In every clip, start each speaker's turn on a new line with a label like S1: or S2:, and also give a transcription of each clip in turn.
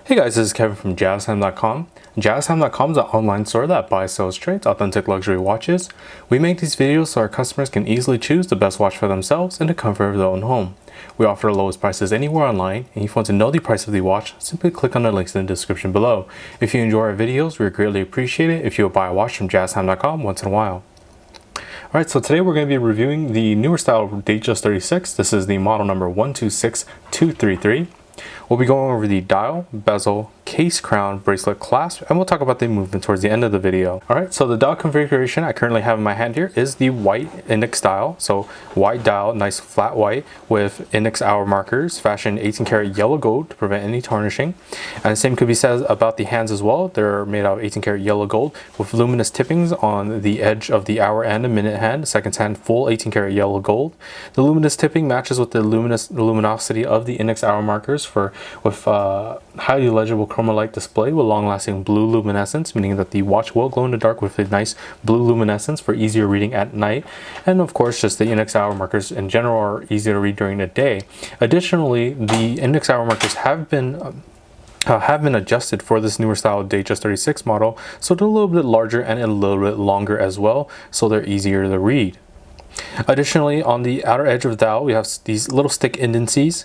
S1: Hey guys, this is Kevin from jazztime.com. Jazztime.com is an online store that buys, sells, trades authentic luxury watches. We make these videos so our customers can easily choose the best watch for themselves in the comfort of their own home. We offer the lowest prices anywhere online, and if you want to know the price of the watch, simply click on the links in the description below. If you enjoy our videos, we would greatly appreciate it if you would buy a watch from jazztime.com once in a while. Alright, so today we're going to be reviewing the newer style Datejust 36. This is the model number 126233. We'll be going over the dial, bezel, case, crown, bracelet, clasp, and we'll talk about the movement towards the end of the video. Alright, so the dial configuration I currently have in my hand here is the white index dial. So white dial, nice flat white with index hour markers, fashioned 18 karat yellow gold to prevent any tarnishing. And the same could be said about the hands as well. They're made out of 18 karat yellow gold with luminous tippings on the edge of the hour and the minute hand. Second hand, full 18 karat yellow gold. The luminous tipping matches with the luminosity of the index hour markers with highly legible chroma-light display with long-lasting blue luminescence, meaning that the watch will glow in the dark with a nice blue luminescence for easier reading at night. And of course, just the index hour markers in general are easier to read during the day. Additionally, the index hour markers have been adjusted for this newer style Datejust 36 model, so they're a little bit larger and a little bit longer as well, so they're easier to read. Additionally, on the outer edge of the dial, we have these little stick indices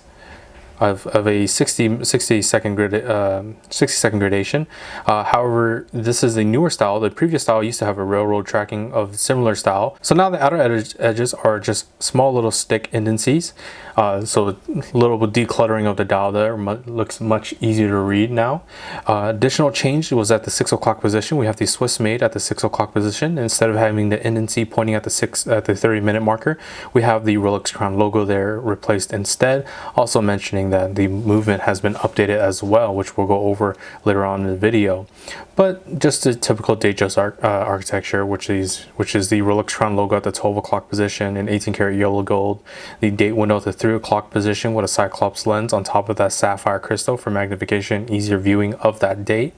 S1: of a 60 second gradation. However, this is a newer style. The previous style used to have a railroad tracking of similar style. So now the outer edges are just small little stick indices. So a little bit decluttering of the dial there looks much easier to read now. Additional change was at the 6 o'clock position. We have the Swiss made at the 6 o'clock position. Instead of having the index pointing at the 30-minute marker, we have the Rolex crown logo there replaced instead. Also mentioning that the movement has been updated as well, which we'll go over later on in the video. But just the typical Datejust architecture, which is the Rolex crown logo at the 12 o'clock position in 18 karat yellow gold, the date window at the 3 o'clock position with a Cyclops lens on top of that sapphire crystal for magnification, easier viewing of that date,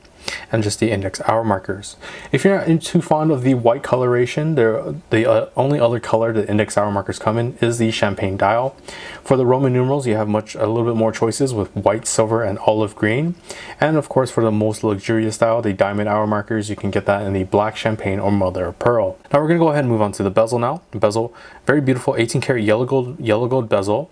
S1: and just the index hour markers. If you're not too fond of the white coloration, the only other color the index hour markers come in is the champagne dial. For the Roman numerals, you have a little bit more choices with white, silver, and olive green. And of course, for the most luxurious style, the diamond hour markers, you can get that in the black champagne or mother of pearl. Now we're going to go ahead and move on to the bezel now. The bezel, very beautiful 18 karat yellow gold bezel.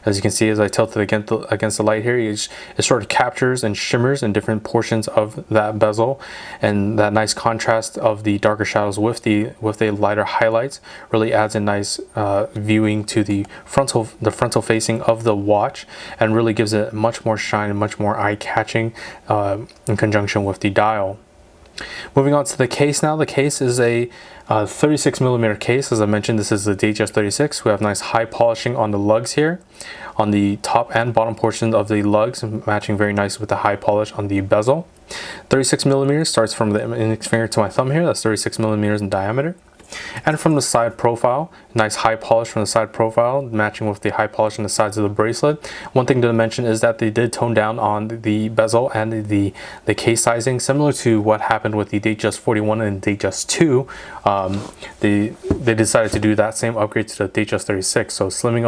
S1: As you can see, as I tilt it against the light here, it sort of captures and shimmers in different portions of that bezel, and that nice contrast of the darker shadows with the lighter highlights really adds a nice viewing to the frontal facing of the watch, and really gives it much more shine and much more eye-catching in conjunction with the dial. Moving on to the case now. The case is a 36mm case. As I mentioned, this is the Datejust 36. We have nice high polishing on the lugs here, on the top and bottom portion of the lugs, matching very nice with the high polish on the bezel. 36mm starts from the index finger to my thumb here. That's 36mm in diameter. And from the side profile, nice high polish from the side profile, matching with the high polish on the sides of the bracelet. One thing to mention is that they did tone down on the bezel and the case sizing, similar to what happened with the Datejust 41 and Datejust 2. They decided to do that same upgrade to the Datejust 36. So slimming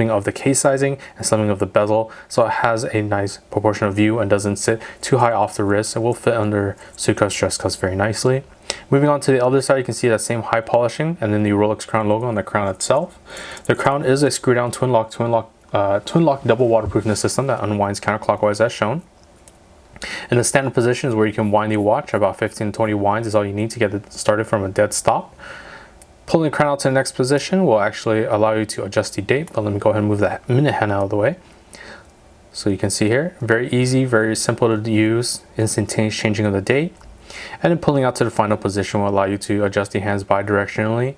S1: of the case sizing and slimming of the bezel, so it has a nice proportional view and doesn't sit too high off the wrist. It will fit under suit cuffs, dress cuffs very nicely. Moving on to the other side, you can see that same high polishing and then the Rolex crown logo on the crown itself. The crown is a screw down twin lock double waterproofness system that unwinds counterclockwise as shown. In the standard position is where you can wind the watch. About 15 to 20 winds is all you need to get it started from a dead stop. Pulling the crown out to the next position will actually allow you to adjust the date, but let me go ahead and move that minute hand out of the way. So you can see here, very easy, very simple to use, instantaneous changing of the date. And then pulling out to the final position will allow you to adjust the hands bidirectionally.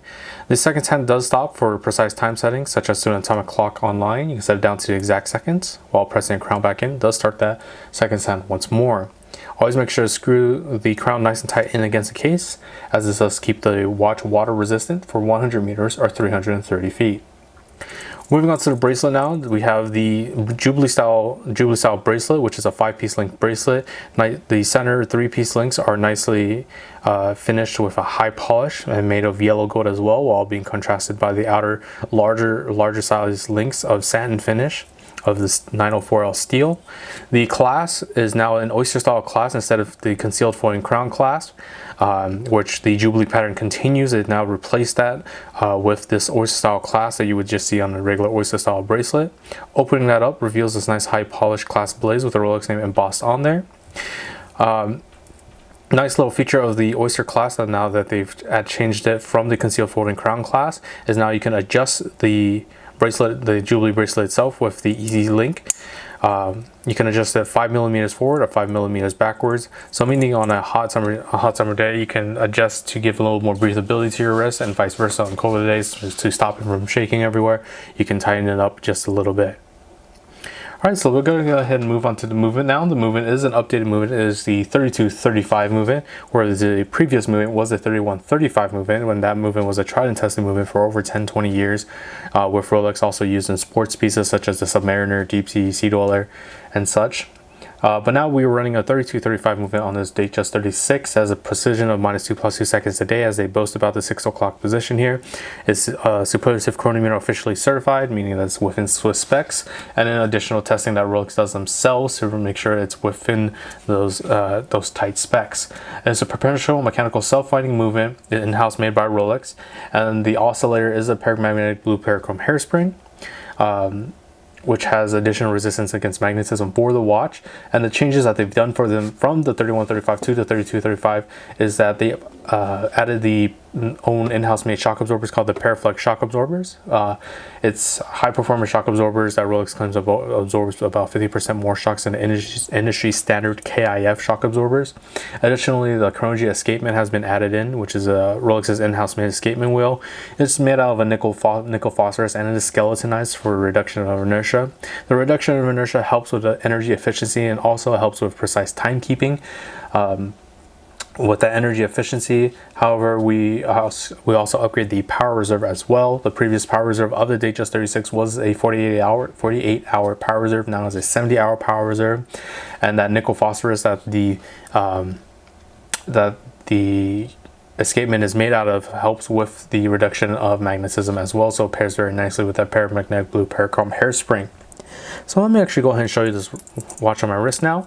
S1: The second hand does stop for precise time settings, such as to an atomic clock online. You can set it down to the exact seconds while pressing the crown back in. It does start that second hand once more. Always make sure to screw the crown nice and tight in against the case, as this does keep the watch water resistant for 100 meters or 330 feet. Moving on to the bracelet now, we have the Jubilee style bracelet, which is a 5-piece link bracelet. The center 3-piece links are nicely finished with a high polish and made of yellow gold as well, while being contrasted by the outer larger size links of satin finish. of this 904L steel. The clasp is now an oyster style clasp instead of the concealed folding crown clasp, which the Jubilee pattern continues. It now replaced that with this oyster style clasp that you would just see on a regular oyster style bracelet. Opening that up reveals this nice high polished clasp blaze with the Rolex name embossed on there. Nice little feature of the oyster clasp, that now that they've changed it from the concealed folding crown clasp, is now you can adjust the bracelet, the Jubilee bracelet itself, with the easy link. You can adjust it 5 millimeters forward or 5 millimeters backwards. So meaning on a hot summer day, you can adjust to give a little more breathability to your wrist, and vice versa on colder days, just to stop it from shaking everywhere. You can tighten it up just a little bit. Alright, so we're going to go ahead and move on to the movement now. The movement is an updated movement. It is the 3235 movement, whereas the previous movement was the 3135 movement, when that movement was a tried and tested movement for over 10-20 years, with Rolex also used in sports pieces such as the Submariner, Deep Sea, Sea Dweller, and such. But now we are running a 3235 movement on this Datejust 36, has a precision of -2 + 2 seconds a day, as they boast about the 6 o'clock position here. It's superlative chronometer officially certified, meaning that's within Swiss specs, and then additional testing that Rolex does themselves to make sure it's within those tight specs. And it's a perpetual mechanical self-winding movement, in-house made by Rolex, and the oscillator is a paramagnetic blue parachrome hairspring, which has additional resistance against magnetism for the watch. And the changes that they've done for them from the 3135 to the 3235 is that they added the own in-house made shock absorbers called the Paraflex shock absorbers. It's high performance shock absorbers that Rolex claims absorbs about 50% more shocks than industry standard KIF shock absorbers. Additionally, the chronology escapement has been added in, which is Rolex's in-house made escapement wheel. It's made out of a nickel phosphorus, and it is skeletonized for reduction of inertia. The reduction of inertia helps with the energy efficiency, and also helps with precise timekeeping. With that energy efficiency, however, we also upgrade the power reserve as well. The previous power reserve of the Datejust 36 was a 48-hour power reserve. Now it's a 70-hour power reserve, and that nickel phosphorus that the escapement is made out of helps with the reduction of magnetism as well. So it pairs very nicely with that paramagnetic blue parachrome hairspring. So let me actually go ahead and show you this watch on my wrist now.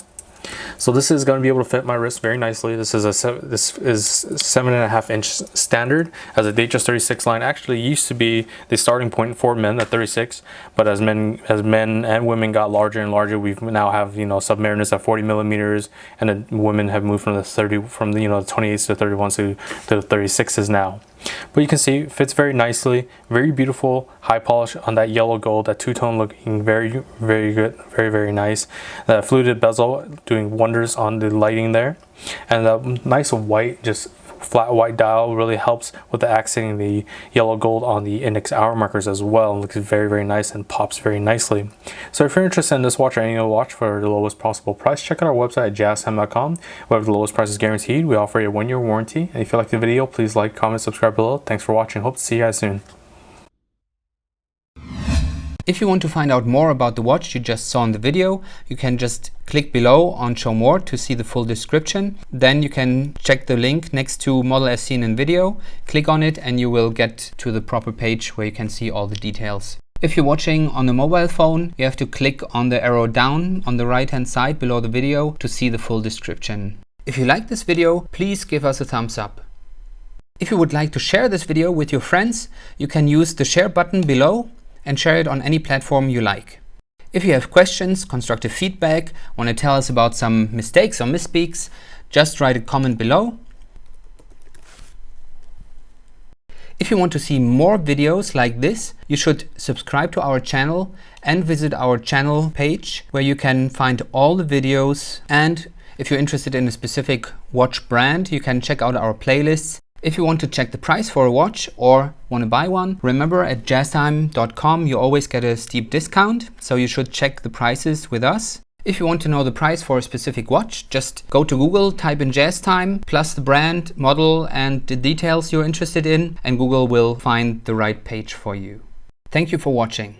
S1: So this is going to be able to fit my wrist very nicely. This is 7.5 inch standard, as a Datejust 36 line actually used to be the starting point for men at 36, but as men and women got larger and larger, we now have, you know, Submariners at 40 millimeters, and the women have moved from the 28s to 31s to the 36s now. But you can see it fits very nicely, very beautiful, high polish on that yellow gold, that two-tone looking very, very good, very, very nice. The fluted bezel doing wonders on the lighting there, and that nice white, just flat white dial really helps with the accenting the yellow gold on the index hour markers as well. It looks very, very nice and pops very nicely. So if you're interested in this watch or any other watch for the lowest possible price, check out our website at jazztime.com. where the lowest price is guaranteed. We offer a 1-year warranty. And if you like the video, please like, comment, subscribe below. Thanks for watching. Hope to see you guys soon.
S2: If you want to find out more about the watch you just saw in the video, you can just click below on Show More to see the full description. Then you can check the link next to model as seen in video, click on it, and you will get to the proper page where you can see all the details. If you're watching on a mobile phone, you have to click on the arrow down on the right hand side below the video to see the full description. If you like this video, please give us a thumbs up. If you would like to share this video with your friends, you can use the share button below and share it on any platform you like. If you have questions, constructive feedback, want to tell us about some mistakes or misspeaks, just write a comment below. If you want to see more videos like this, you should subscribe to our channel and visit our channel page where you can find all the videos. And if you're interested in a specific watch brand, you can check out our playlists. If you want to check the price for a watch or want to buy one, remember at jazztime.com you always get a steep discount, so you should check the prices with us. If you want to know the price for a specific watch, just go to Google, type in JazzTime, plus the brand, model, and the details you're interested in, and Google will find the right page for you. Thank you for watching.